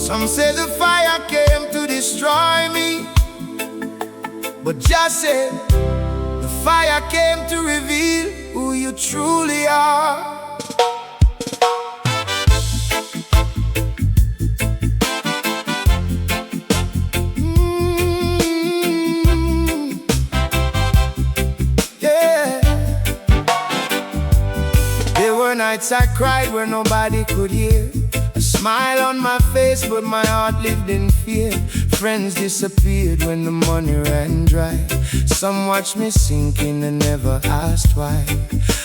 Some say the fire came to destroy me, but Jah said the fire came to reveal who you truly are. There were nights I cried where nobody could hear, a smile on my face but my heart lived in fear. Friends disappeared when the money ran dry. Some watched me sinking and never asked why.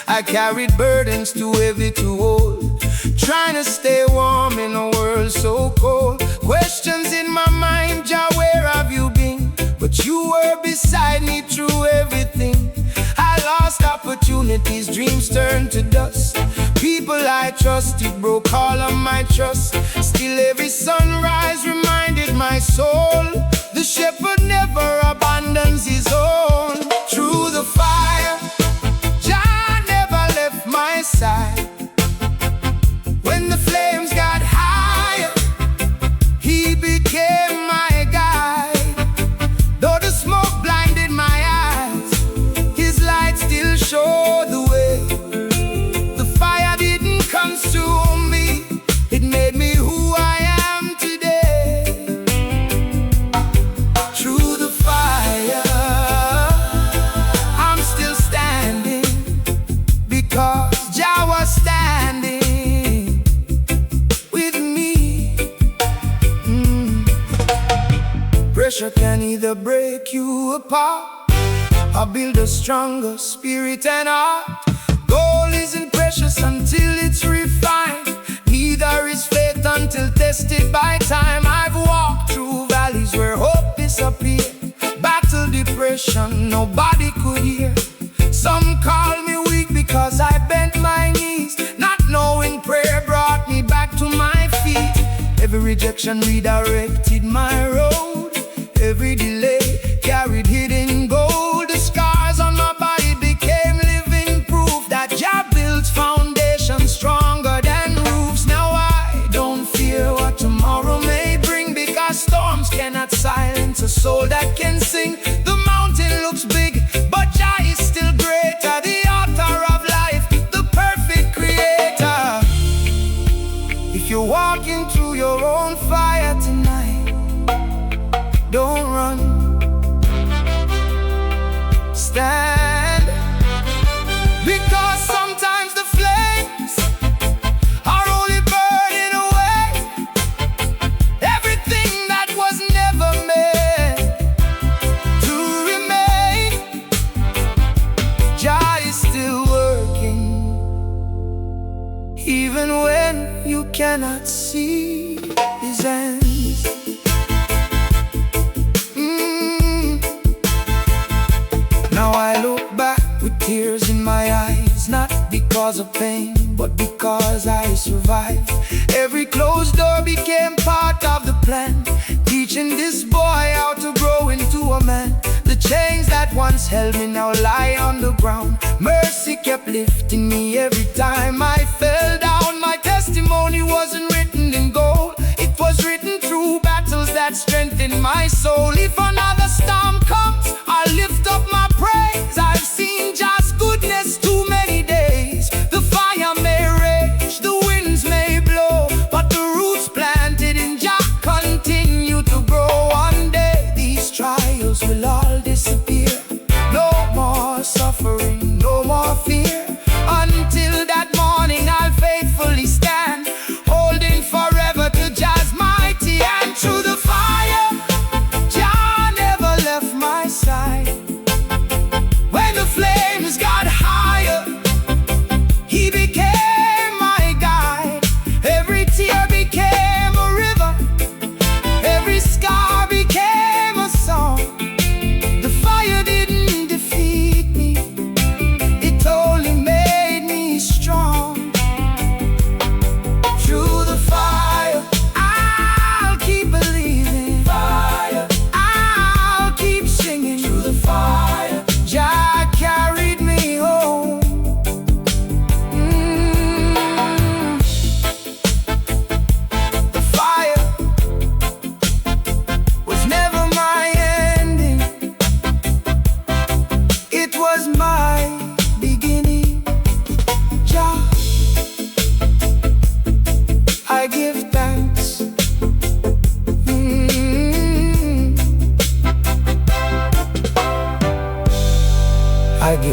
I carried burdens too heavy to hold, trying to stay warm in a world so cold. Questions in my mind, Jah, where have you been? But you were beside me through everything. I lost opportunities, dreams turned to dust. People I trusted broke all of my trust. Still every sunrise reminded my soul, the shepherd never abandons his own. Through the fire, Jah never left my side. When the flames got higher, he became my guide. Though the smoke blinded my eyes, his light still showed the way. The fire didn't consume me, it made me who I am today. Through the fire, I'm still standing, because Jah was standing with me. Pressure can either break you apart or build a stronger spirit and heart. Gold isn't precious until it's refined, neither is faith until tested by time. I've walked through valleys where hope disappeared, battled depression nobody could hear. Some call me weak because I bent my knees, not knowing prayer brought me back to my feet. Every rejection redirected my road, every delay carried hidden gold. The scars on my body became living proof that Jah built foundations stronger than roofs. Now I don't fear what tomorrow may bring, because storms cannot silence a soul that can sing. The mountain looks big, but Jah is still greater, the author of life, the perfect creator. If you're walking through your own fire tonight, don't run, stand, because sometimes the flames are only burning away everything that was never meant to remain. Jah is still working, even when you cannot see his hands. Now I look back with tears in my eyes, not because of pain, but because I survived. Every closed door became part of the plan, teaching this boy how to grow into a man. The chains that once held me now lie on the ground. Mercy kept lifting me every time I fell down. My testimony wasn't written in gold, it was written through battles that strengthened my soul. If another storm comes, I'll lift up my praise. I've seen Jah's goodness too many days. The fire may rage, the winds may blow, but the roots planted in Jah continue to grow. One day these trials will all disappear. No more suffering, no more fear. Until that morning I'll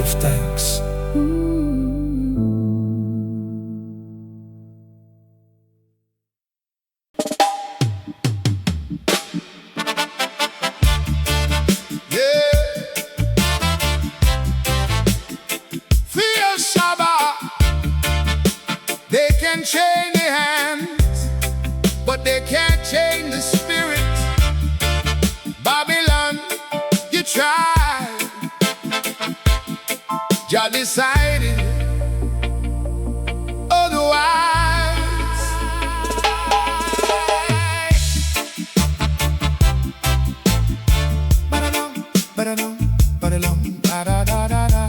give thanks. FIA SHABA. They can chain the hands, but they can't chain the spirit. Babylon, you tried. Jah decided otherwise. Ba-da-dum, ba-da-dum, ba-da-dum, ba-da-da-da-da.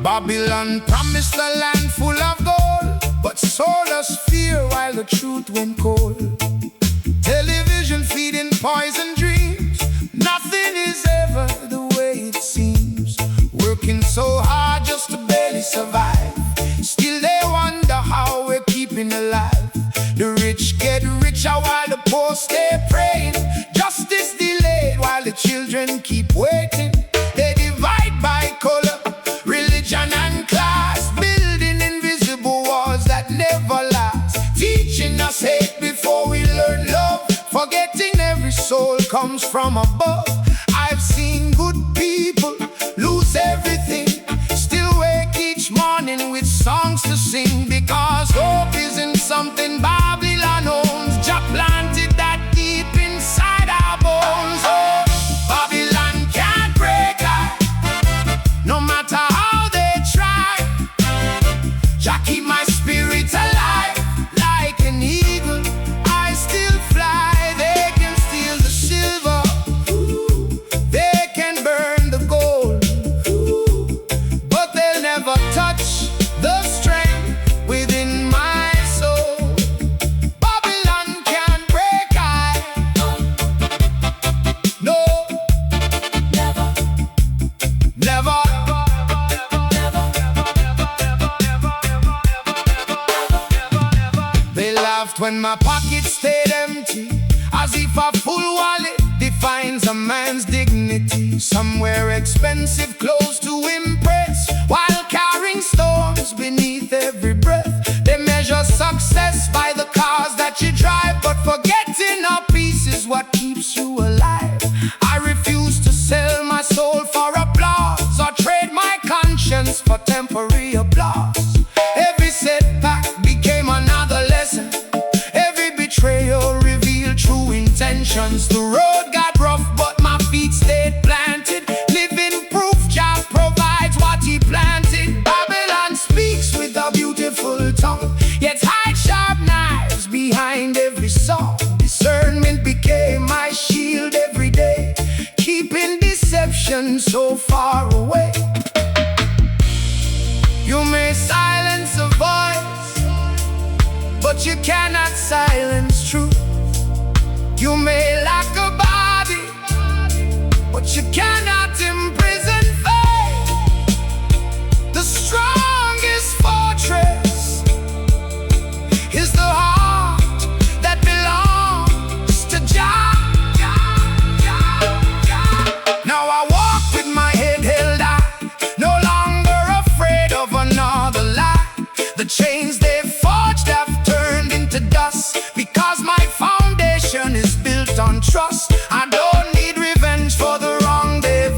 Babylon promised a land full of gold, but sold us fear while the truth went cold. Television feeding poison dreams. Nothing is ever the way it seems. Working so hard just to barely survive. Still they wonder how we're keeping alive. The rich get richer while the poor stay praying. Justice delayed while the children keep waiting. They divide by color, religion and class, building invisible walls that never last. Teaching us hate before we learn love, forgetting every soul comes from above. I've seen good people lose everything, still wake each morning with songs to sing, because hope isn't something Babylon owns. Jah planted that deep inside our bones. Oh, Babylon can't break us, no matter how they try. Jah keep my spirit alive, like an eagle I still fly. They can steal the silver, they can burn the gold, but they'll never touch the strength within my soul. Babylon can't break I. No, never, never. They laughed when my pockets stayed empty, as if a full wallet defines a man's dignity. Some wear expensive clothes to impress, while carrying storms beneath every breath. They measure success by the cars that you drive, but forgetting a peace is what keeps you alive. I refuse to sell my soul for applause, or trade my conscience for temporary applause. Every setback became another lesson, every betrayal revealed true intentions. The road got rough, but my feet stayed planted, living proof Jah provides what he planted. Babylon speaks with a beautiful tongue, yet hides sharp knives behind every song. Discernment became my shield every day, keeping deception so far away. You may silence a voice, but you cannot silence truth. You may lack a body, but you cannot imprison faith. The strongest fortress is the heart that belongs to Jah. Now I walk with my head held high, no longer afraid of another lie. The chains they forged have turned into dust, because my foundation is built on trust. I don't need revenge for the wrong they've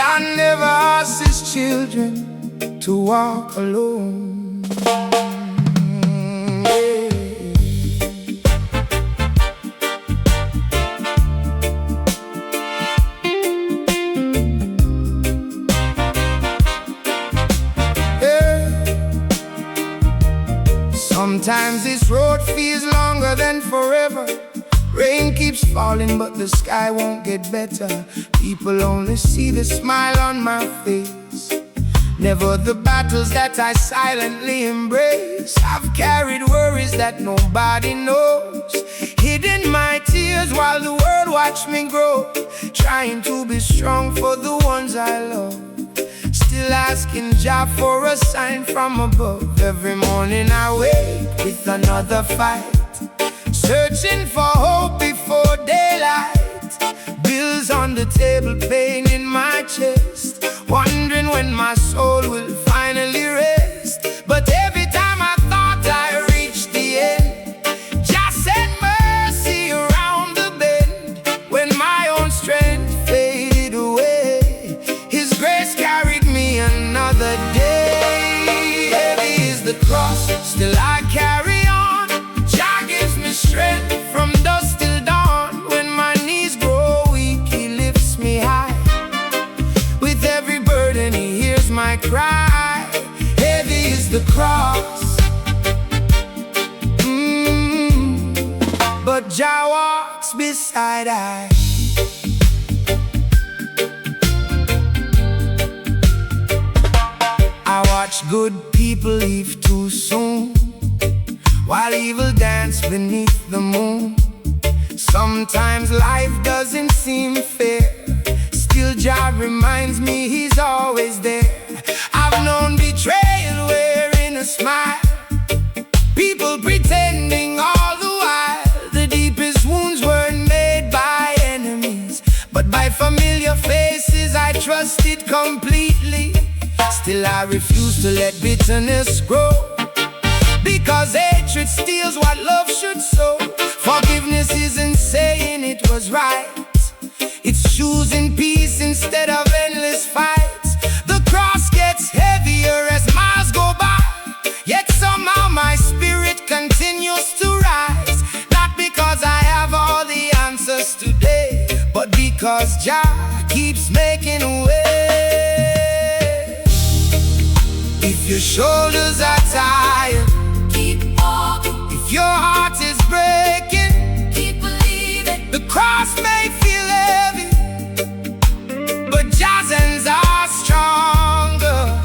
Jah never asks his children to walk alone. Sometimes this road feels longer than forever. Rain keeps falling but the sky won't get better. People only see the smile on my face, never the battles that I silently embrace. I've carried worries that nobody knows, hidden my tears while the world watched me grow, trying to be strong for the ones I love, still asking Jah for a sign from above. Every morning I wake with another fight, searching for hope before daylight. Bills on the table, pain in my chest, wondering when my soul will finally rest. But every time I thought I reached the end, Jah sent mercy around the bend. When my own strength faded away, His grace carried me another day. Heavy is the cross, still I carry on. Jah gives me strength from dusk till dawn. When my knees grow weak, He lifts me high. With every burden He hears my cry. Heavy is the cross, but Jah walks beside I. I watch good people leave too soon, while evil dance beneath the moon. Sometimes life doesn't seem fair, still Jah reminds me He's always there. I've known betrayal wearing a smile, people pretending all the while. The deepest wounds weren't made by enemies, but by familiar faces I trusted completely. Still I refuse to let bitterness grow, because hatred steals what love should sow. Forgiveness isn't saying it was right, it's choosing peace instead of endless fights. The cross gets heavier as miles go by, yet somehow my spirit continues to rise. Not because I have all the answers today, but because Jah keeps making a way. If your shoulders are tired, keep walking. if your heart is breaking, Keep believing. the cross may feel heavy, but Jah's hands are stronger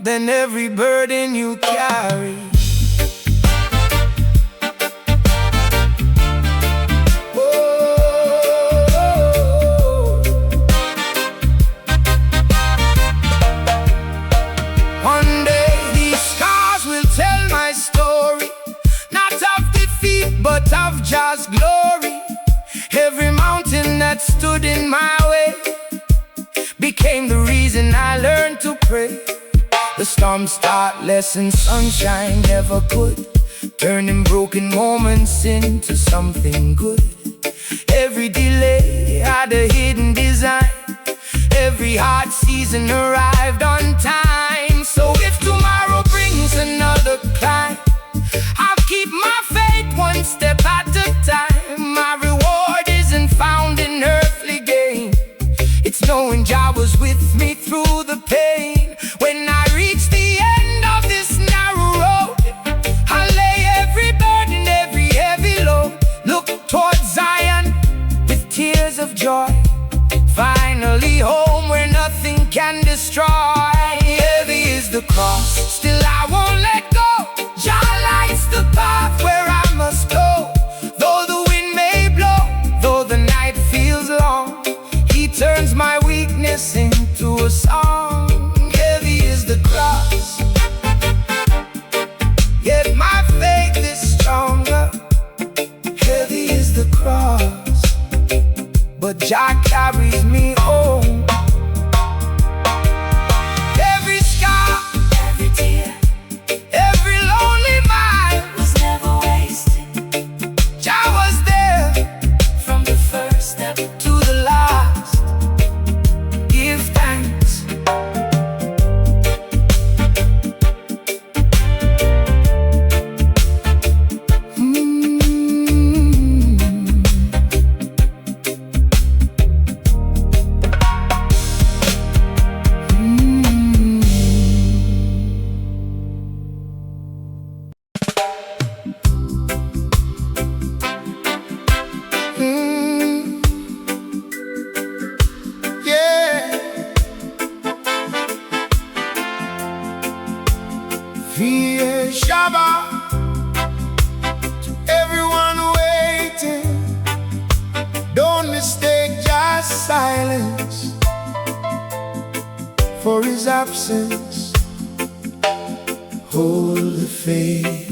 than every burden you carry. One day these scars will tell my story, not of defeat but of Jah's glory. Every mountain that stood in my way became the reason I learned to pray. The storms taught lessons sunshine never could, turning broken moments into something good. Every delay had a hidden design, every hard season arrived on time. So if tomorrow brings another climb, I'll keep my faith one step at a time. My reward isn't found in earthly gain, it's knowing Jah was with me through the pain. When I reach the end of this narrow road, I'll lay every burden, every heavy load, look towards Zion with tears of joy. Finally home where nothing can destroy. Heavy is the cross, still I won't let go. Jah lights the path where I must go. Though the wind may blow, though the night feels long, He turns my weakness into a song. Heavy is the cross, yet my faith is stronger. Heavy is the cross, but Jah carries me home. Every scar, Every tear every lonely mile, was never wasted. Jah was there From the first step to FIA SHABA, to everyone waiting, don't mistake Jah's silence for his absence. Hold the faith.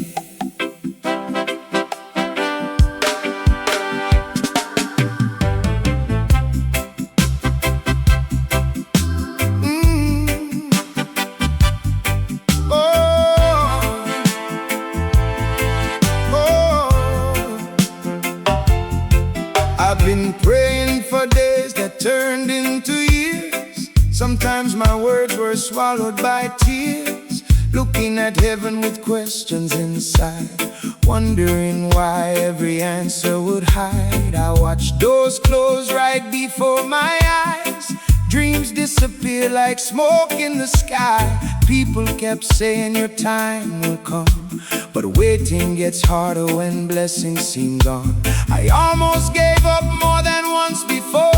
I've been praying for days that turned into years. Sometimes my words were swallowed by tears, looking at heaven with questions inside, wondering why every answer would hide. I watched doors close right before my eyes, dreams disappear like smoke in the sky. People kept saying your time will come, but waiting gets harder when blessings seem gone. I almost gave up more than once before,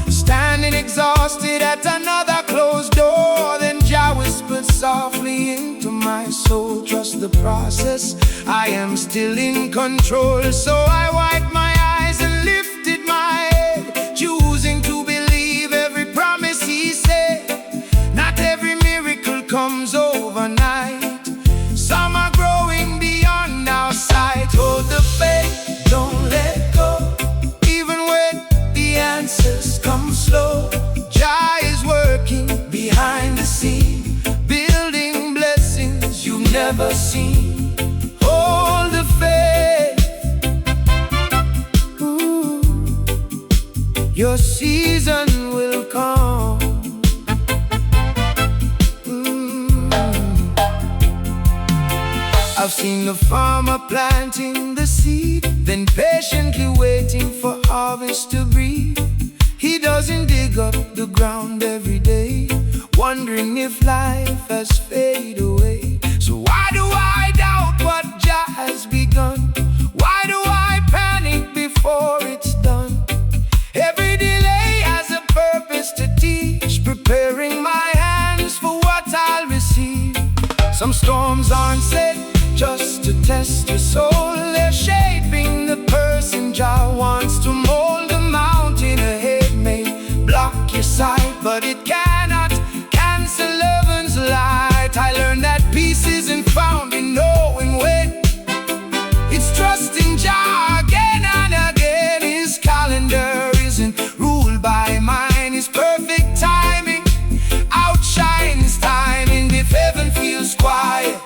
standing exhausted at another closed door. Then Jah whispered softly into my soul, trust the process, I am still in control. So I wiped my eyes and lifted my head, choosing to believe every promise He said. Not every miracle comes overnight, some are growing beyond our sight. Hold the faith, don't let go, even when the answers come slow. Jah is working behind the scene, building blessings you've never seen. Hold the faith. Ooh, your season will come. I've seen the farmer planting the seed, then patiently waiting for harvest to breathe. He doesn't dig up the ground every day, wondering if life has faded away. So why do I doubt what Jah has begun? Why do I panic before it's done? Every delay has a purpose to teach, preparing my hands for what I'll receive. Some storms aren't set just to test your soul, they're shaping the person Jah wants to mold. The mountain ahead may block your sight, but it cannot cancel heaven's light. I learned that peace isn't found in knowing when, it's trusting Jah again and again. His calendar isn't ruled by mine, His perfect timing outshines timing. If heaven feels quiet,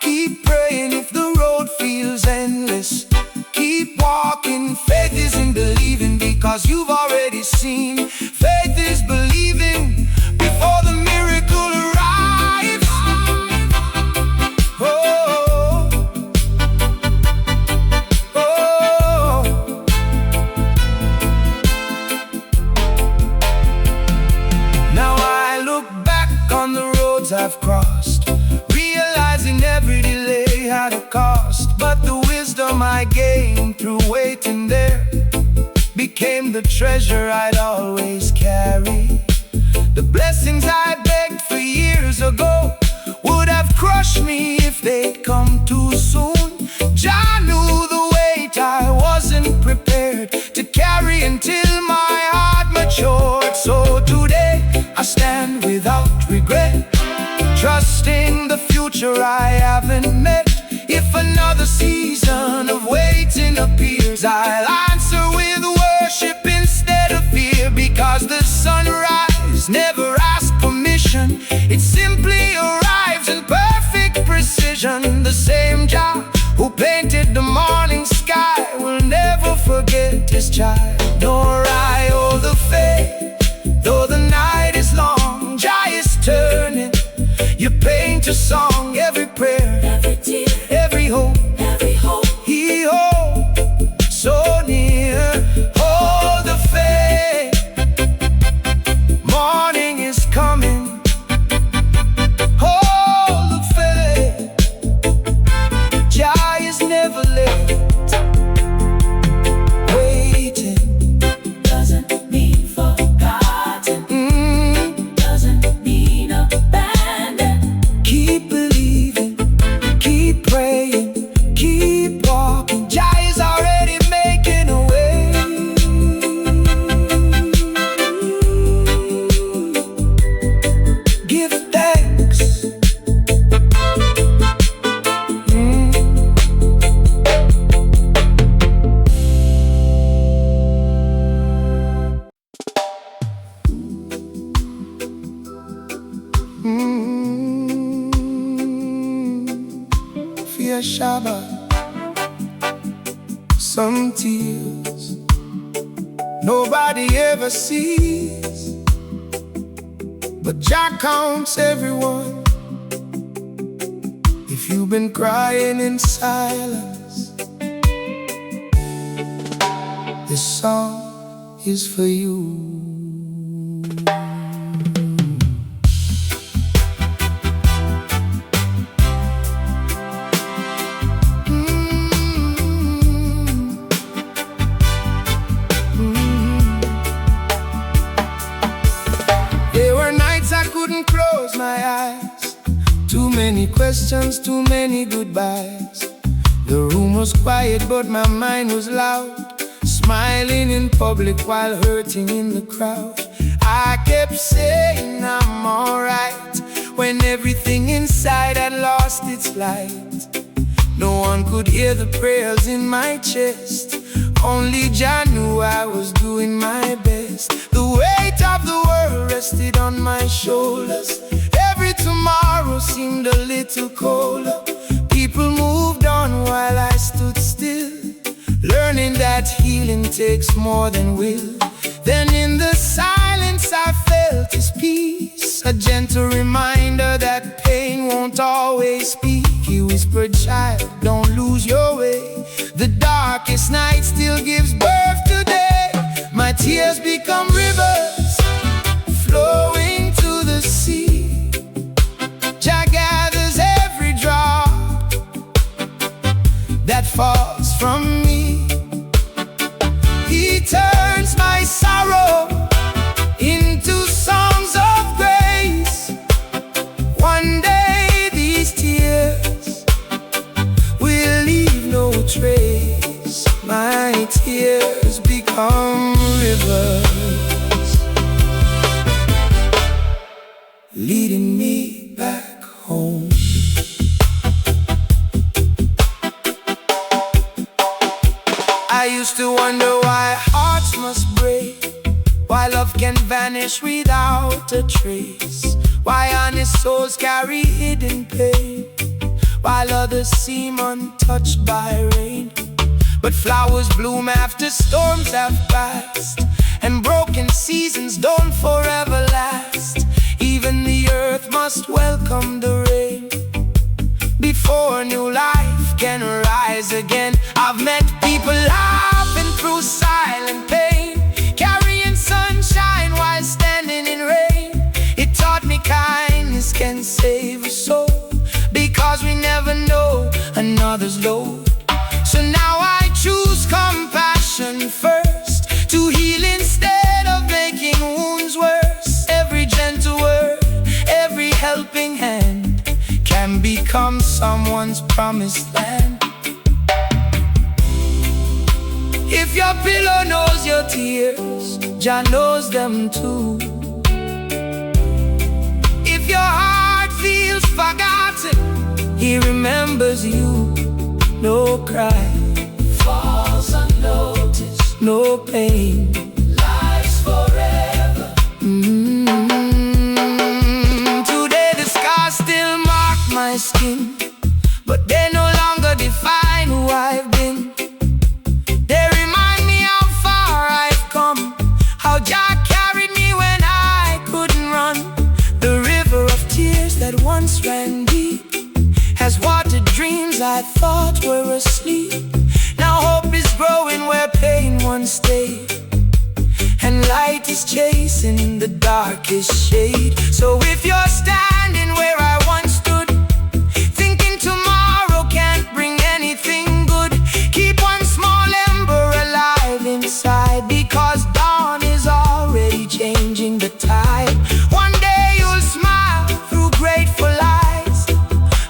keep praying. If the road feels endless, keep walking. Faith isn't believing because you've already seen. Faith is believing before the miracle arrives. Oh, oh. Now I look back on the roads I've crossed, realizing every delay had a cost. But the wisdom I gained through waiting there became the treasure I'd always carry. The blessings I begged for years ago would have crushed me if they'd come too soon. Jah knew the weight I wasn't prepared to carry until my heart matured. So today I stand without regret, trusting the future I haven't met. If another season of waiting appears, I'll answer with worship instead of fear. Because the sunrise never asks permission, it simply arrives in perfect precision. The same Jah who painted the morning sky will never forget His child. Nor I hold the faith, though the night is long, Jah is turning your pain to song. Every prayer, every tear, every hope, He holds so near. Hold the faith, morning is coming. Hold the faith, Jah is never late. Waiting doesn't mean forgotten, doesn't mean abandoned. keep believing, FIA SHABA. Some tears nobody ever sees, but Jah counts everyone. If you've been crying in silence, this song is for you. There were nights I couldn't close my eyes. Too many questions, too many goodbyes. The room was quiet but my mind was loud, smiling in public while hurting in the crowd. I kept saying I'm alright, when everything inside had lost its light. No one could hear the prayers in my chest, only Jah knew I was doing my best. The weight of the world rested on my shoulders. Every tomorrow seemed a little colder. People moved on while I stood still, learning that healing takes more than will. Then in the silence I felt His peace, a gentle reminder that pain won't always speak. He whispered, "Child, don't lose your way. The darkest night still gives birth today." My tears become rivers flowing to the sea. Jah gathers every drop that falls from me. He turns my sorrow into songs of grace. One day these tears will leave no trace. My tears become rivers, leading me back home. I used to wonder why hearts must break, why love can vanish without a trace, why honest souls carry hidden pain, while others seem untouched by rain. But flowers bloom after storms have passed, and broken seasons don't forever last. Even the earth must welcome the rain before new life can rise again. I've met people laughing through silent pain, carrying sunshine while standing in rain. It taught me kindness can save a soul, because we never know another's load. So now I choose compassion first, to heal instead of making wounds worse. Every gentle word, every helping hand can become someone's promised land. If your pillow knows your tears, Jah knows them too. If your heart feels forgotten, He remembers you. No cry falls unnoticed, no pain lives forever. Today the scars still mark my skin, but they no longer define who I've been. They remind me how far I've come, how Jah carried me when I couldn't run. The river of tears that once ran deep has watered dreams I thought were asleep. Now hope is growing where pain once stayed, and light is chasing the darkest shade. So if you're standing where I once stood, thinking tomorrow can't bring anything good, keep one small ember alive inside, because dawn is already changing the tide. One day you'll smile through grateful eyes,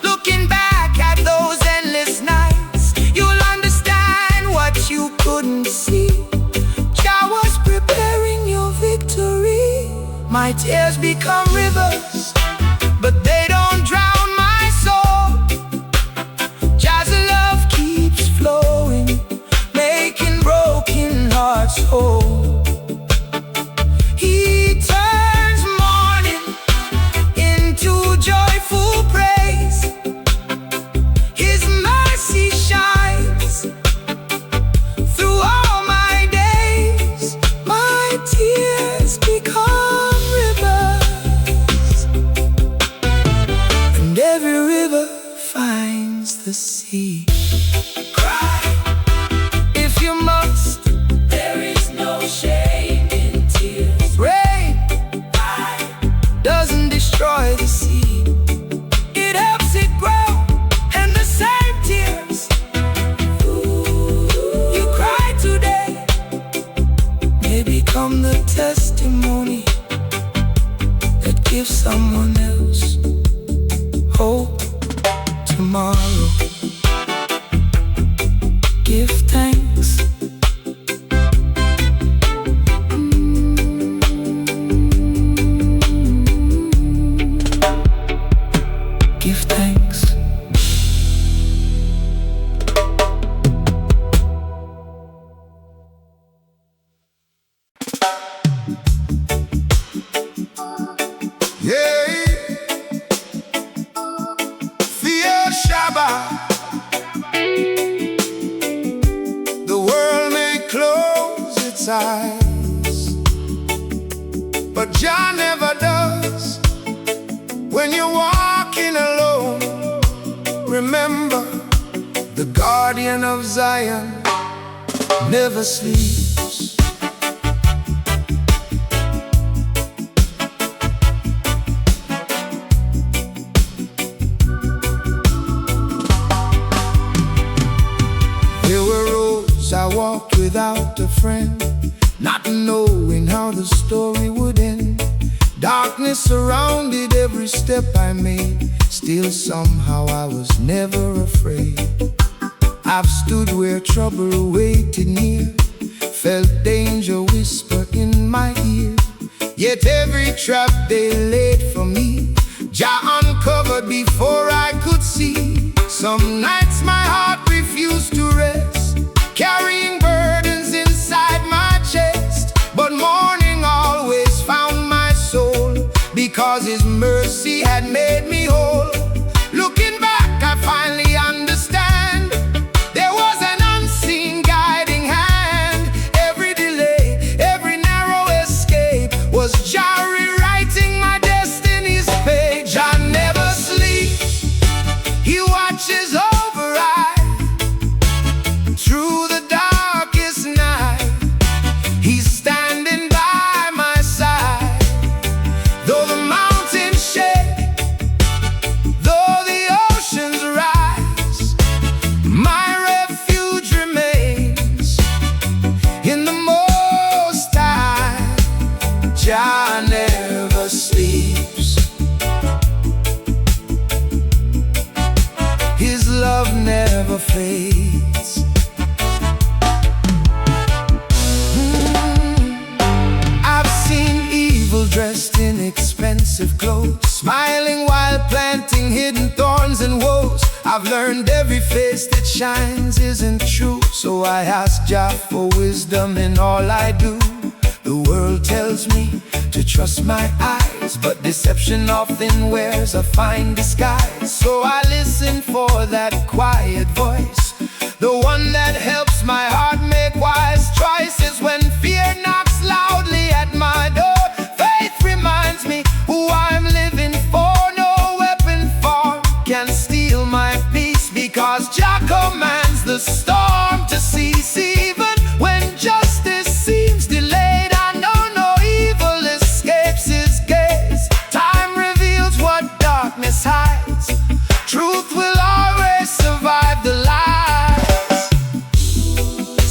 looking back at those endless nights. You'll understand what you couldn't see. Jah was preparing your victory. My tears become rivers joyful praise. His mercy shines through all my days. My tears become rivers, and every river finds the sea. Cry if you must, There is no shame in tears. rain doesn't destroy the seed, it helps it grow. And the same tears you cry today may become the testimony that gives someone else hope tomorrow. Give thanks. Give thanks. Yeah, FIA SHABA. The world may close its eyes, but Jah never does. When you're walking alone, remember the guardian of Zion never sleeps. There were roads I walked without a friend, not knowing how the story would end. Darkness surrounded every step I made, still somehow I was never afraid. I've stood where trouble waited near, felt danger whisper in my ear. Yet every trap they laid for me, Jah uncovered before I could see. Some nights my heart refused to rest, carrying burdens inside my chest. But morning always found my soul, because His mercy had made me whole. Looking back, I finally understand there was an unseen guiding hand. Every delay, every narrow escape was Jah rewriting my destiny's page. Jah never sleeps, He watches over I through the darkest night. He's standing by my side. Though the mountains shake, though the oceans rise, my refuge remains in the Most High. Jah never sleeps, His love never fades. I've seen evil dressed in expensive clothes, smiling while planting hidden thorns and woes. I've learned every face that shines isn't true, so I ask Jah for wisdom in all I do. The world tells me to trust my eyes, but deception often wears a fine disguise. So I listen for that quiet voice, the one that helps my heart make wise choices. When fear knocks loudly at my door, faith reminds me who I'm living for. No weapon formed can steal my peace, because Jah commands the storm to cease. Even when justice seems delayed, I know no evil escapes His gaze. Time reveals what darkness hides, truth will always survive the lies.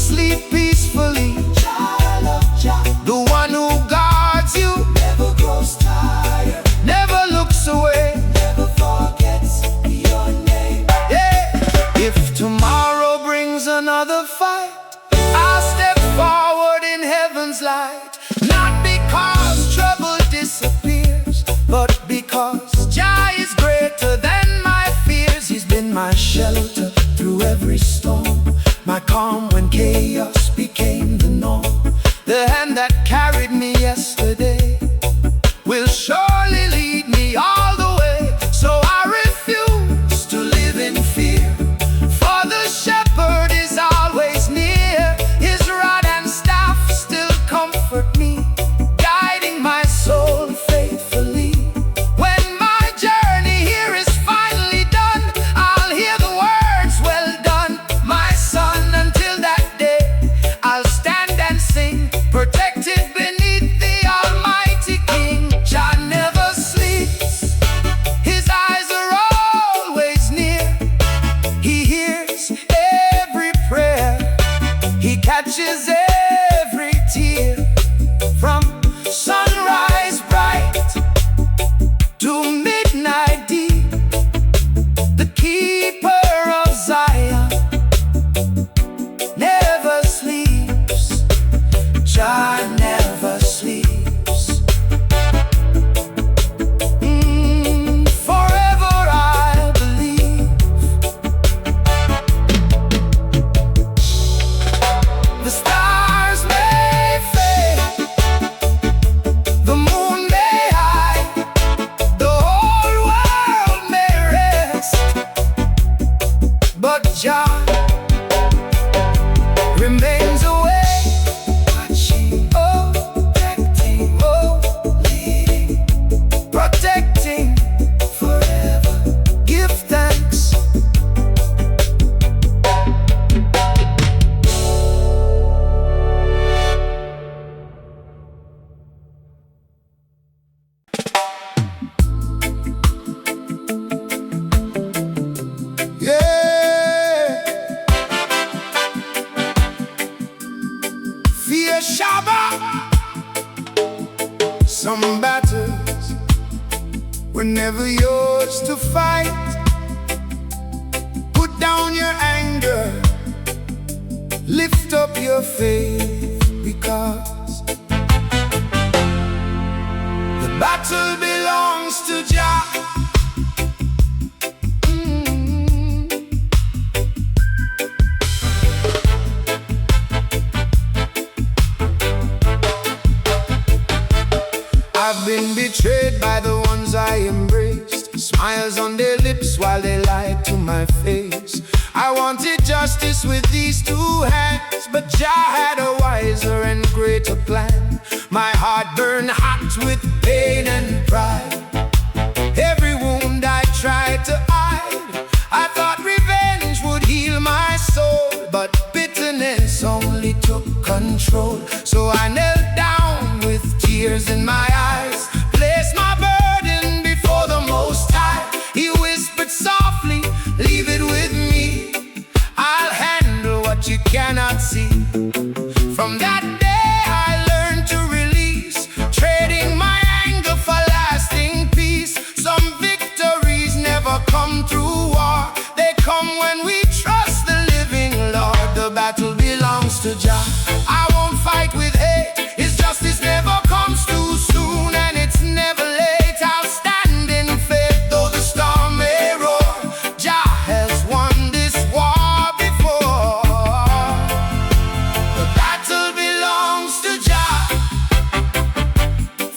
Sleep peacefully, Child of Jah, the one who guards you never grows tired, never looks away. never forgets your name. Yeah. If tomorrow brings another fight, I'll step forward in heaven's light. Not because trouble disappears, but because Jah is greater than my fears. He's been my shelter through every storm, my calm when chaos became the norm. The hand that carried me yesterday will surely lead me all the way. Jah remains away, watching, oh, protecting, oh, leading, protecting forever. Give thanks. FIA SHABA. Some battles were never yours to fight. Put down your anger, lift up your faith, because the battle belongs to Jah. I've been betrayed by the ones I embraced, smiles on their lips while they lied to my face. I wanted justice with these two hands, but Jah had a wiser and greater plan. My heart burned hot with pain and pride. Every wound I tried to hide, I thought revenge would heal my soul, but bitterness only took control. So I knelt down with tears in my eyes, placed my burden before the Most High. He whispered softly, leave it with me, I'll handle what you cannot see. From that day I learned to release, trading my anger for lasting peace. Some victories never come through war, they come when we trust the living Lord. The battle belongs to Jah. I won't fight with hate, His justice never comes too soon, and it's never late. I'll stand in faith, though the storm may roar. Jah has won this war before. The battle belongs to Jah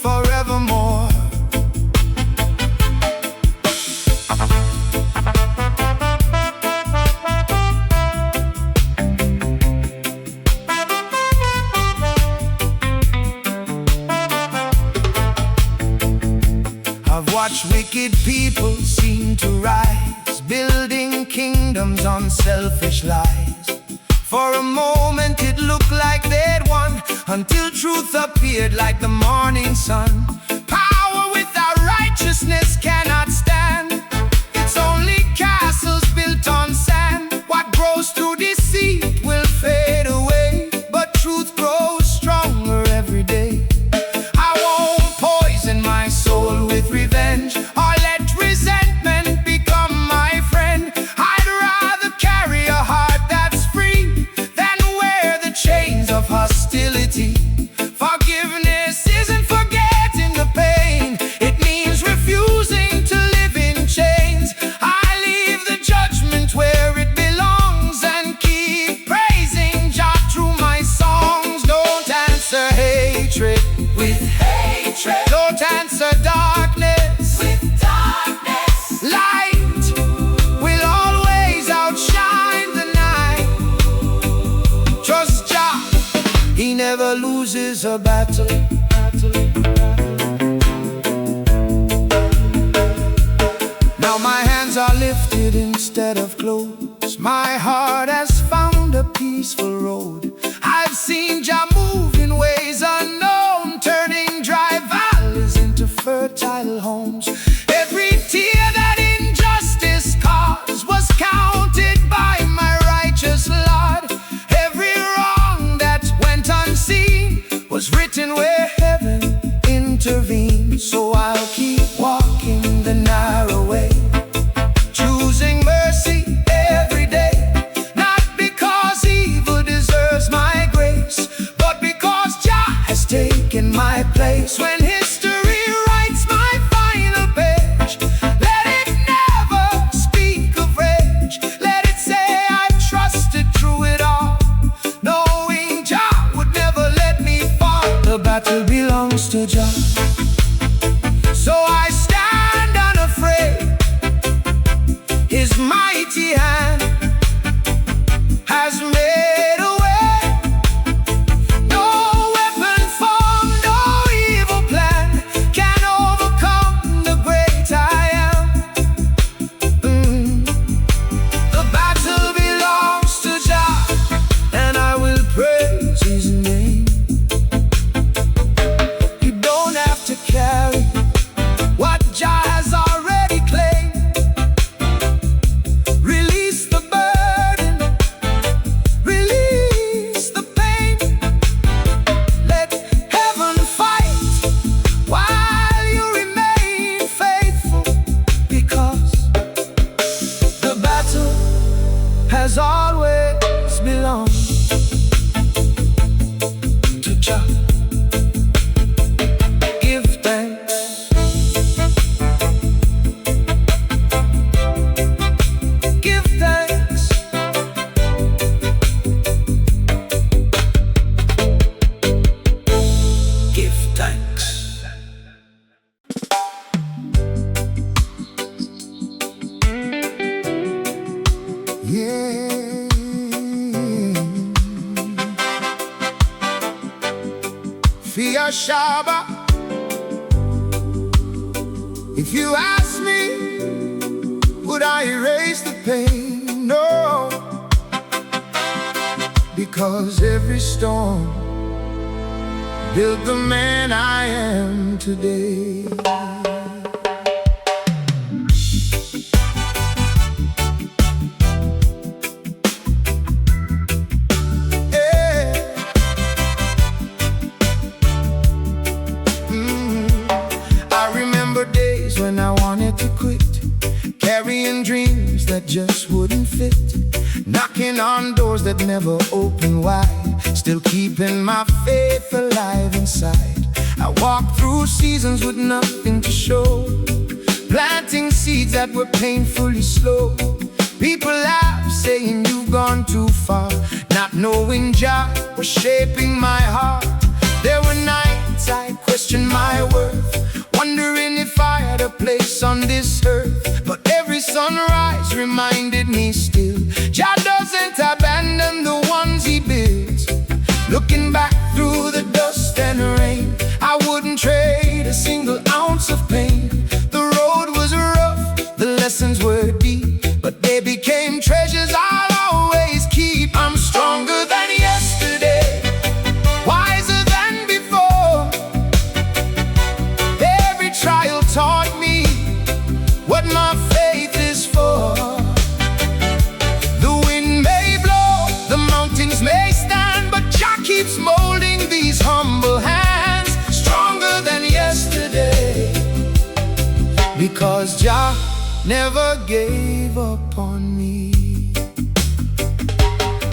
forevermore. I've watched wicked people seem to rise, building kingdoms on selfish lies. For a moment it looked like they'd won, until truth appeared like the morning sun. Power without righteousness cannot stand. It's only castles built on sand. What grows through deceit will fade away, but truth grows stronger every day. I won't poison my soul with revenge, or let resentment become my friend. I'd rather carry a heart that's free than wear the chains of hostility. Forgiveness isn't forgetting the pain, it means refusing to live in chains. I leave the judgment where it belongs and keep praising Jah through my songs. Don't answer hatred with hatred, don't answer darkness with darkness. Light will always outshine the night. Trust Jah, He never loses a battle. Now my hands are lifted instead of closed. My heart has found a peaceful road. I've seen Jah move in ways unknown, turning dry valleys into fertile homes. Every tear that injustice caused was counted by my righteous Lord. Every wrong that went unseen was written where heaven intervened. So I'll keep walking the narrow way, choosing mercy every day, not because evil deserves my grace, but because Jah has taken my place. When history writes my final page, let it never speak of rage. Let it say I trusted through it all, knowing Jah would never let me fall. The battle belongs to Jah, so I stand unafraid. SHABA. If you ask me, would I erase the pain? No, because every storm built the man I am today. When I wanted to quit, carrying dreams that just wouldn't fit, knocking on doors that never opened wide, still keeping my faith alive inside. I walked through seasons with nothing to show, planting seeds that were painfully slow. People laugh, saying you've gone too far, not knowing Jah was shaping my heart. There were nights I questioned my worth, wondering if I had a place on this earth. But every sunrise reminded me still, Jah doesn't abandon the ones He builds. Looking back through the dust and rain, I wouldn't trade a single ounce of pain. The road was rough, the lessons were deep, but they became treasures I'll always keep. I'm stronger than yesterday, wiser than before. Every trial taught me what my faith is for. The wind may blow, the mountains may stand, but Jah keeps molding these humble hands. Stronger than yesterday, because Jah never gave up on me.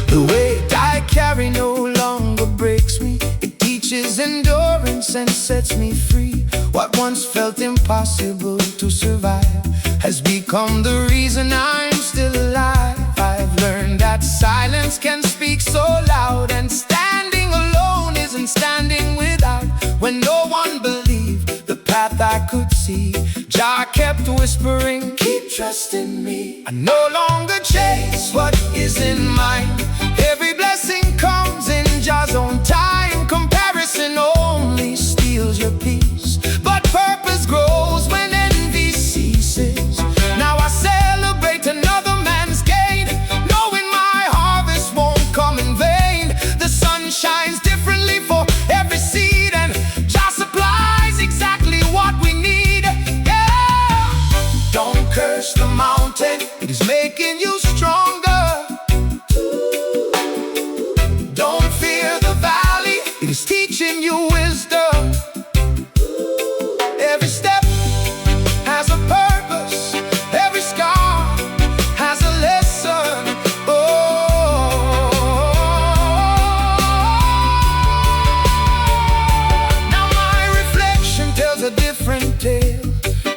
The weight I carry no longer breaks me, it teaches endurance and sets me free. What once felt impossible to survive has become the reason I'm still alive. I've learned that silence can speak so loud, and standing alone isn't standing without. When no one believed the path I could see, Jah kept whispering, keep trusting me. I no longer chase what isn't mine. Every blessing comes in Jah's own time. Comparison only steals your peace, but purpose grows when envy ceases. Now I celebrate another man's gain, knowing my harvest won't come in vain. The sun shines differently for every seed, and Jah supplies exactly what we need. Yeah! Don't curse the mountain, it is making you stronger. Don't fear the valley, it is teaching you wisdom. Every step has a purpose, every scar has a lesson. Oh, now my reflection tells a different tale,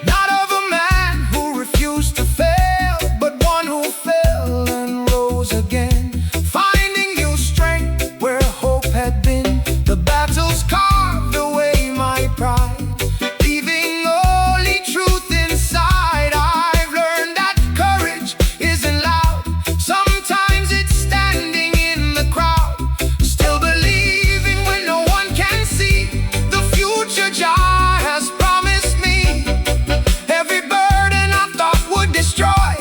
not of a man who refused to fail, but one who fell and rose again, finding new strength where hope had been. The battles carved away my pride, leaving only truth inside. I've learned that courage isn't loud, sometimes it's standing in the crowd, still believing when no one can see the future Jah has promised me. Every burden I thought would destroy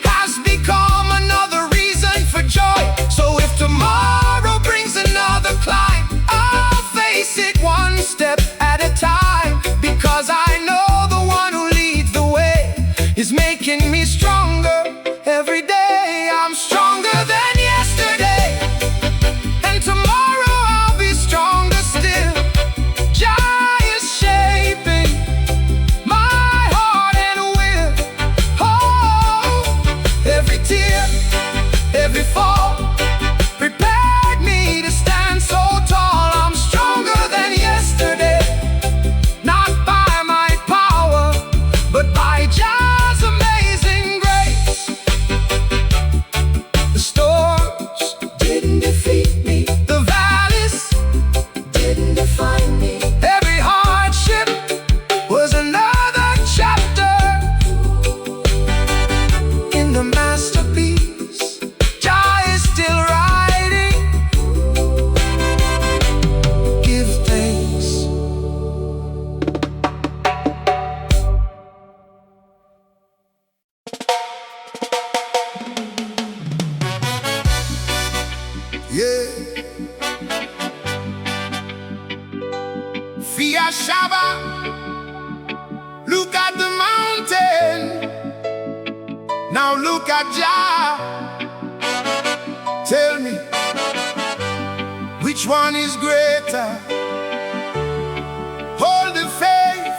has become another reason for joy. So if tomorrow brings another climb, I'll face it one step at a time, because I know the one who leads the way is making me stronger every day. I'm stronger than yesterday, and tomorrow I'll be stronger still. Jah is shaping my heart and will. Oh, every tear, every fall prepared me to stand so tall. I'm stronger than yesterday, not by my power, but by Jah's amazing grace. Now look at Jah. Tell me, which one is greater? Hold the faith,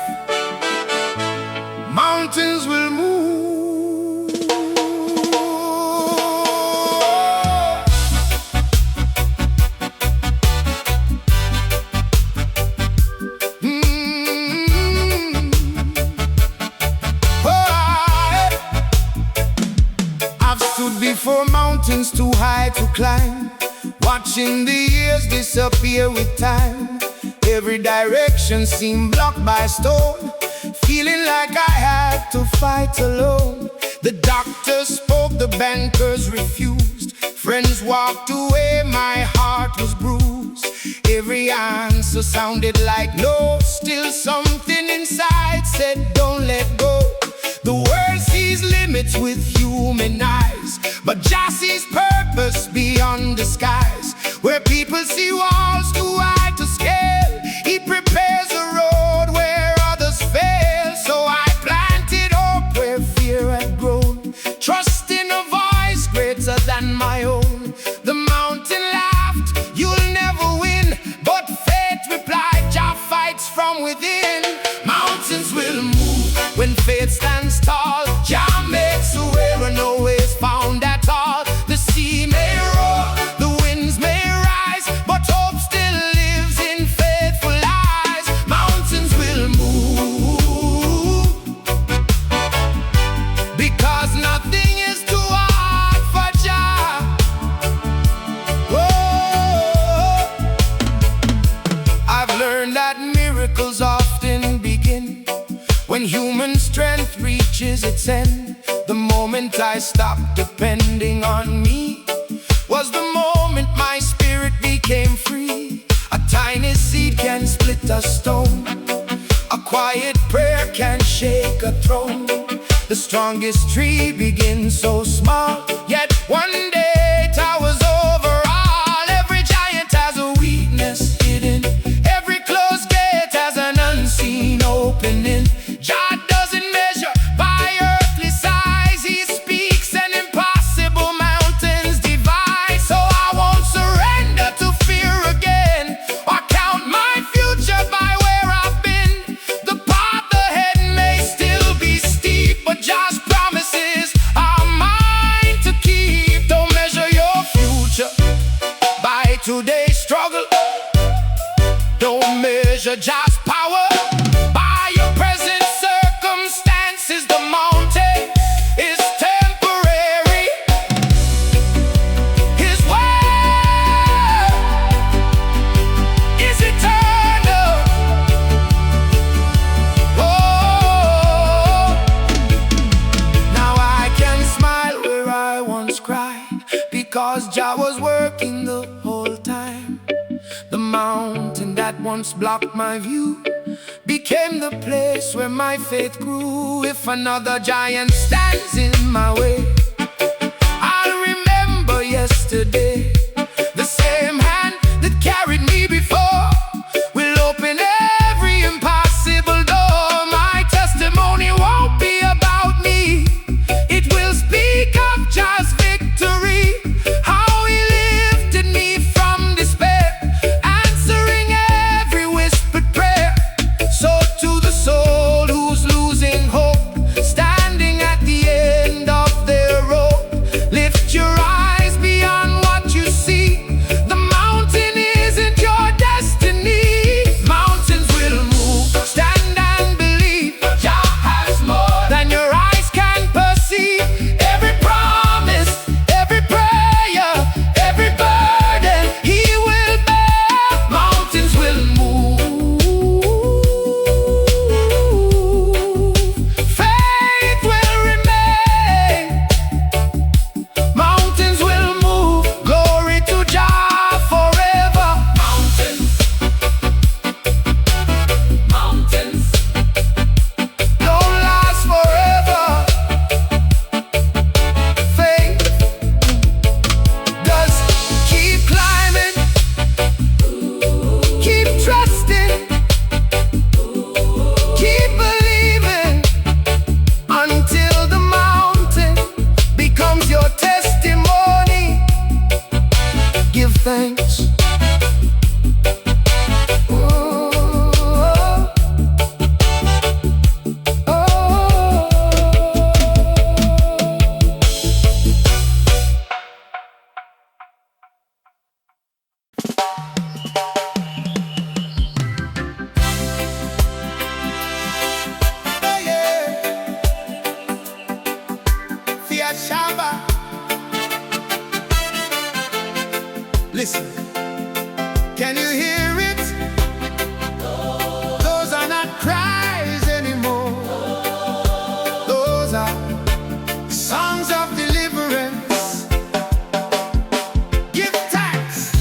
mountains will move. I've stood before mountains too high to climb, watching the years disappear with time. Every direction seemed blocked by stone, feeling like I had to fight alone. The doctors spoke, the bankers refused, friends walked away, my heart was bruised. Every answer sounded like no, still something inside said don't let go. The world sees limits with human eyes, but Jah sees purpose beyond the skies. Where people see walls too high to scale, He prepares a road where others fail. So I planted hope where fear had grown, trusting a voice greater than my own. The mountain laughed, you'll never win, but faith replied, Jah fights from within. Mountains will move when faith stands tall. Jah makes a way where no way is found at all. The sea may roar, the winds may rise, but hope still lives in faithful eyes. Mountains will move, because nothing is too hard for Jah. Whoa. I've learned that miracles often begin when human strength reaches its end. The moment I stopped depending on me was the moment my spirit became free. A tiny seed can split a stone, a quiet prayer can shake a throne. The strongest tree begins so small, yet one day towers over all. Every giant has a weakness hidden, every closed gate has an unseen opening. Jah doesn't measure by earthly size, He speaks and impossible mountains divide. So I won't surrender to fear again, or count my future by where I've been. The path ahead may still be steep, but Jah's promises are mine to keep. Don't measure your future by today's struggle. Don't measure Jah's power by your present circumstances. The mountain is temporary, His word is eternal. Oh, now I can smile where I once cried, because Jah was working the whole time. The mountain that once blocked my view became the place where my faith grew. If another giant stands in my way, I'll remember yesterday. The same hand that carried me before will open every impossible door. My testimony won't be about me, it will speak of Jah's victory. How He lifted me from despair, answering every whispered prayer. So to the soul who's losing hope, standing at the end of their thanks. FIA SHABA. Listen, can you hear it? Those are not cries anymore. Those are songs of deliverance. Give thanks.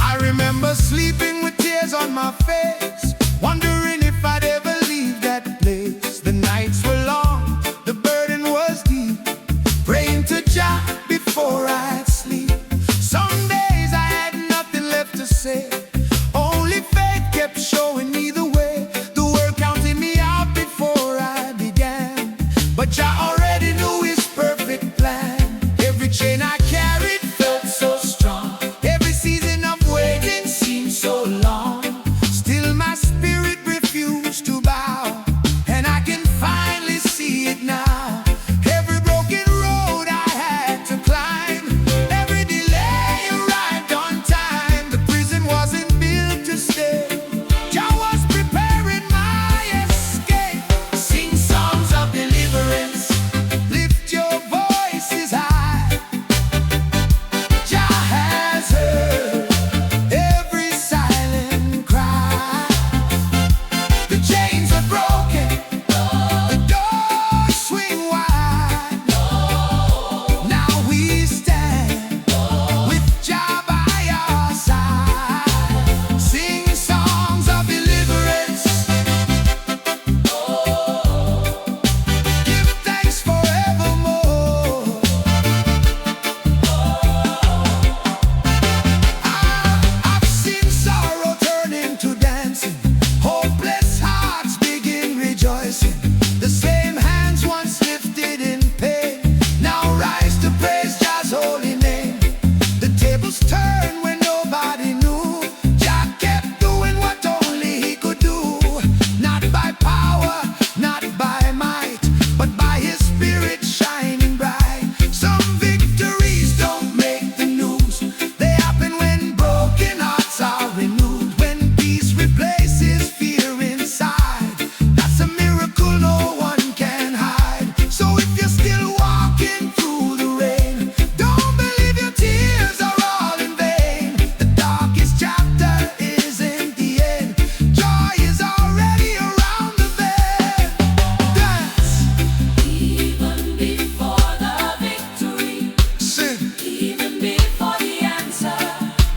I remember sleeping with tears on my face, wondering if I'd ever leave that place. The nights were long, the burden was deep, praying to Jah before I'd sleep. Some days I had nothing left to say, only faith kept showing me the way. The world counted me out before I began, but Jah already knew his perfect plan. Every chain I carried felt so strong, every season of waiting seemed so long. Still my spirit refused to bow, and I can finally see it now. Every broken road I had to climb, every delay arrived on time. The prison wasn't built to stay, Jah was preparing my escape. Sing songs of deliverance, lift your voices high. Jah has heard every silent cry. The chains are broken, the doors swing wide. Now we stand with Jah by our side. Sing songs of deliverance. Give thanks forevermore. I've seen sorrow turn into dancing, hopeless hearts begin rejoicing. The same hands once lifted in pain now rise to praise Jah's holy name. The tables turn when nobody knew. Jah kept doing what only he could do, not by power, not by might, but by his spirit shining bright. Some victories don't make the news, they happen when broken hearts are renewed, when peace replaces fear inside. That's a miracle no one can hide. So if you're still walking through the rain, don't believe your tears are all in vain. The darkest chapter isn't the end, joy is already around the bend. Dance, Even before the victory, sing, even before the answer,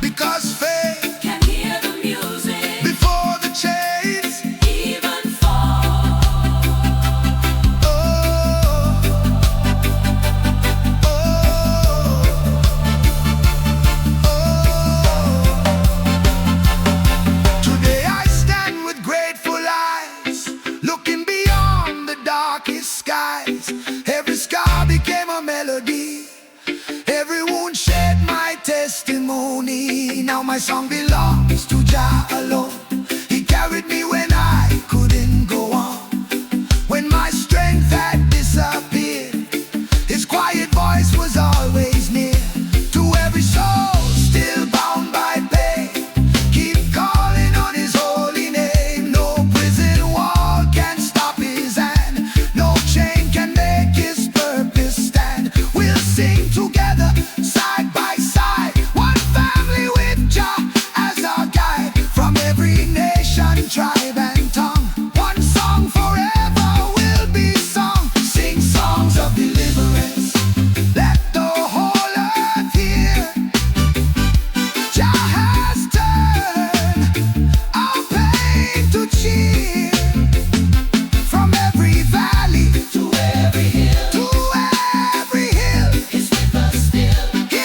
because faith can hear the music, before the chains. even fall. Oh, oh, oh. Today I stand with grateful eyes, looking beyond the darkest skies. Every scar became a melody, every wound shed my testimony. Now my song belongs to Jah alone. He carried me when I couldn't go on, when my strength had disappeared. His quiet voice was always near. To every soul still bound by pain, keep calling on his holy name. No prison wall can stop his hand, no chain can make his purpose stand. We'll sing together side by side, one family with Jah as our guide. From every nation, tribe and tongue, one song forever will be sung. Sing songs of deliverance, let the whole earth hear. Jah has turned our pain to cheer. From every valley To every hill, to every hill, is with us still. he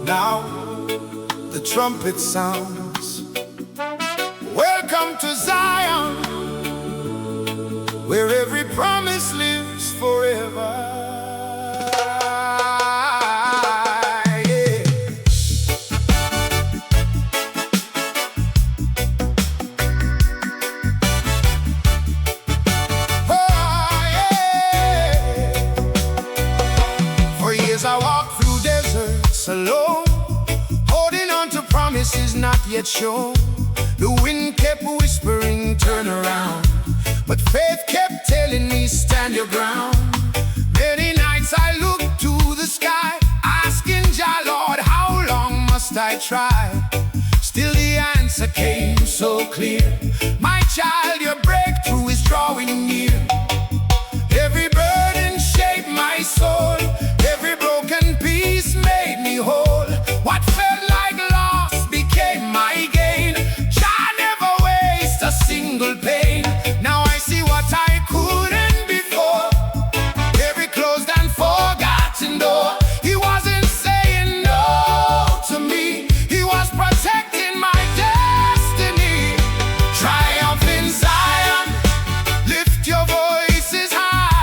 Now the trumpet sounds. Welcome to Zion, where every promise lives forever. I walk through deserts alone, holding on to promises not yet shown. The wind kept whispering, turn around, but faith kept telling me, stand your ground. Many nights I looked to the sky, asking Jah, Lord, how long must I try? Still the answer came so clear, my child, your breakthrough is drawing near. Every burden shaped my soul, every broken piece made me whole. What felt like loss became my gain. Jah never wastes a single pain. Now I see what I couldn't before. Every closed and forgotten door, He wasn't saying no to me, He was protecting my destiny. Triumph in Zion, lift your voices high.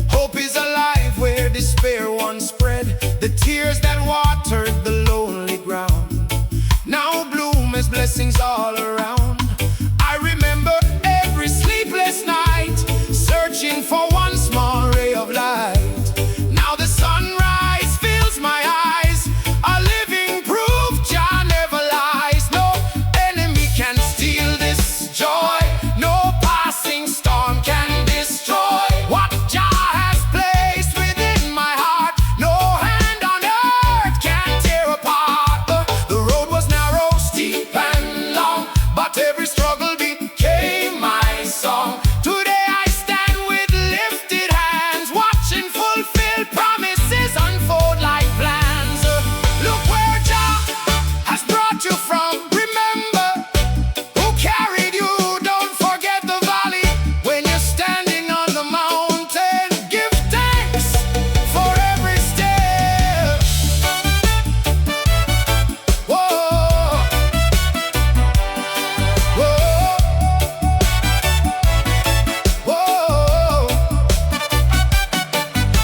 Hope is alive where despair once spread. The tears that watered the lonely ground now bloom as blessings all around. I remember every sleepless night, searching for one small ray of light. Now the sunrise fills my eyes, a living proof Jah never lies. No enemy can steal this joy, no passing storm can destroy what Jah has placed within my heart. No hand on earth can tear apart. The road was narrow, steep and long, but every struggle became my song. Today I stand with lifted hands, watching fulfilled promises unfold like plans. Look where Jah has brought you from. Remember who carried you. Don't forget the valley when you're standing on the mountain. Give thanks for every step. Whoa, whoa, whoa.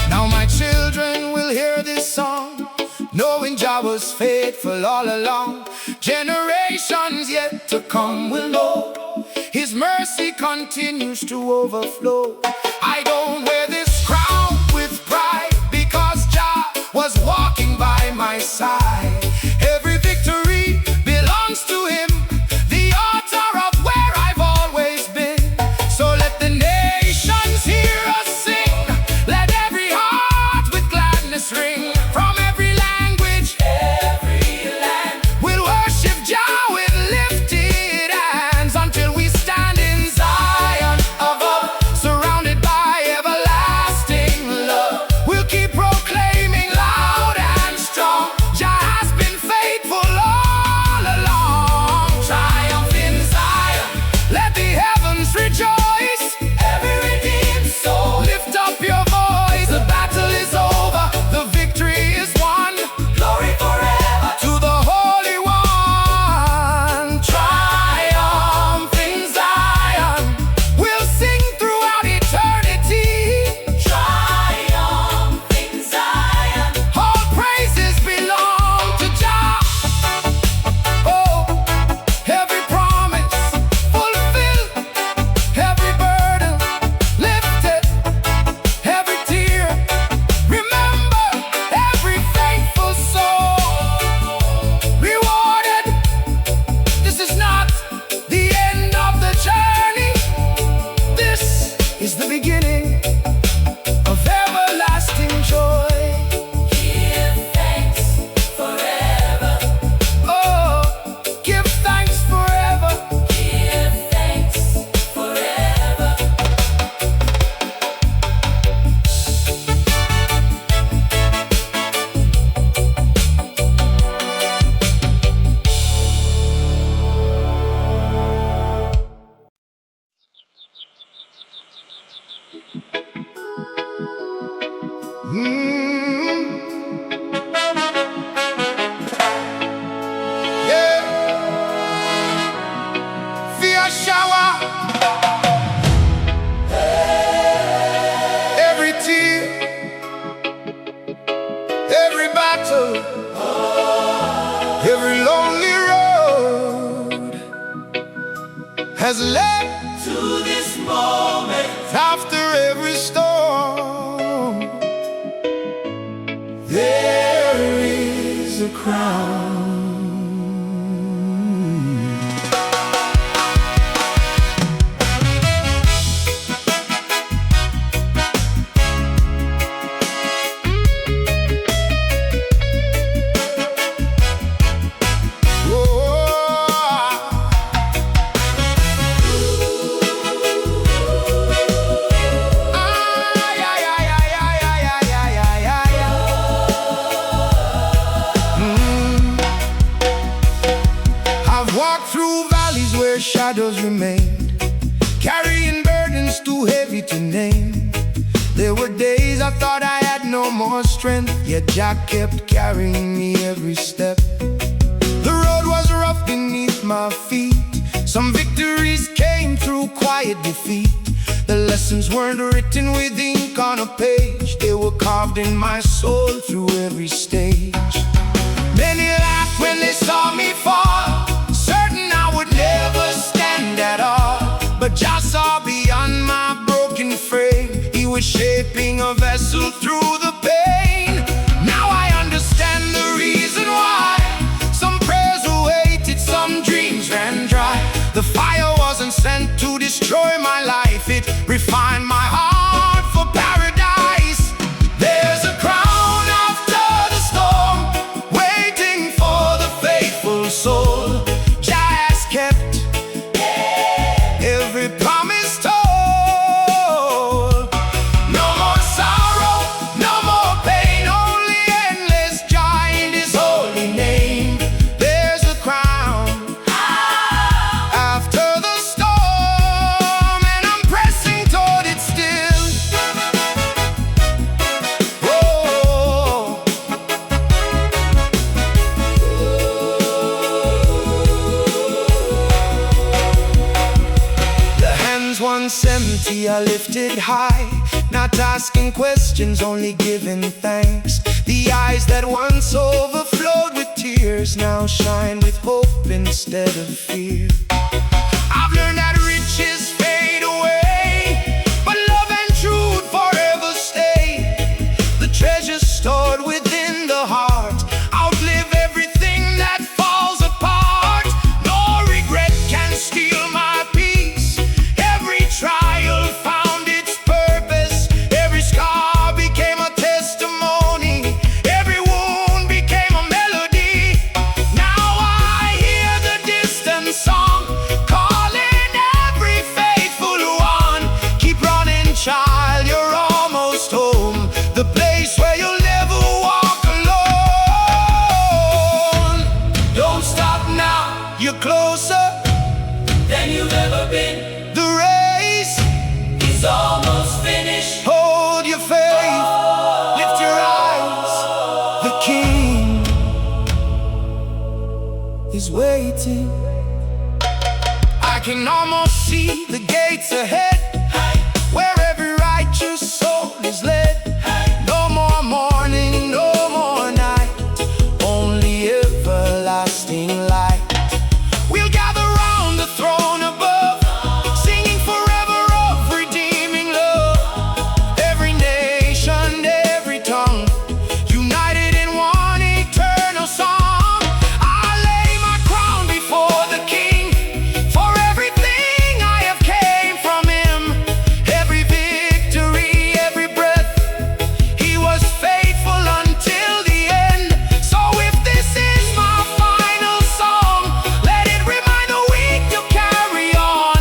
Now my children will hear this song, knowing Jah was faithful all along. Generations yet to come will know His mercy continues to overflow. I don't wear this crown with pride, because Jah was walking by my side. Every victory belongs to Him, the author of where I've always been. So let the nations hear us sing, let every heart with gladness ring. From every language, every land, we'll worship Jah with lifted hands until we stand in Zion above, surrounded by everlasting Yeah. FIA SHABA. Every tear, every battle, every lonely road has led To this moment, after every storm. There is a crown. Walked through valleys where shadows remained, carrying burdens too heavy to name. There were days I thought I had no more strength, yet Jah kept carrying me every step. The road was rough beneath my feet. Some victories came through quiet defeat. The lessons weren't written with ink on a page, they were carved in my soul through every stage. Many laughed when they saw me fall, certain I would never stand at all. But Jah saw beyond my broken frame. He was shaping a vessel through the pain. Now I understand the reason why some prayers were weighted, some dreams ran dry. The fire wasn't sent to destroy my life, it refined my heart for paradise. There's a crown after the storm, waiting for the faithful soul. Jah has kept every promise told. No more sorrow, no more pain, only endless joy in His holy name. There's a crown after the storm, and I'm pressing toward it still. Oh, the hands once empty are lifted high, not asking questions, only giving thanks. The eyes that once overflowed with tears now shine with hope instead of fear. I've learned that riches fade away, but love and truth forever stay. The treasures stored within the heart outlive everything that falls apart. No regret can steal my peace. Every trial found its purpose. Every scar became a testimony. Every wound became a melody. Now I hear the distant song calling every faithful one. Keep running, child, you're almost home. The place where you'll never walk alone. Don't stop now, you're closer than you've ever been. the race. It's almost finished. Hold your faith, lift your eyes. The King is waiting. I can almost see the gates ahead, where every righteous soul is led. No more mourning, no more night, only everlasting light. We'll gather round the throne above, singing forever of redeeming love. Every nation, every tongue, united in one eternal song. I lay my crown before the King, for everything I have came from Him. Every victory, every breath, He was faithful until the end. So if this is my final song, let it remind the weak to carry on.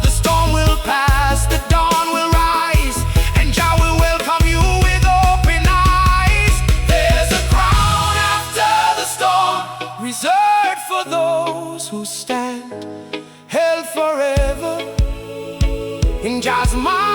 The storm will pass, the dawn will rise, and Jah will welcome you with open eyes. There's a crown after the storm, reserved for those who stand, held forever in Jah's mind.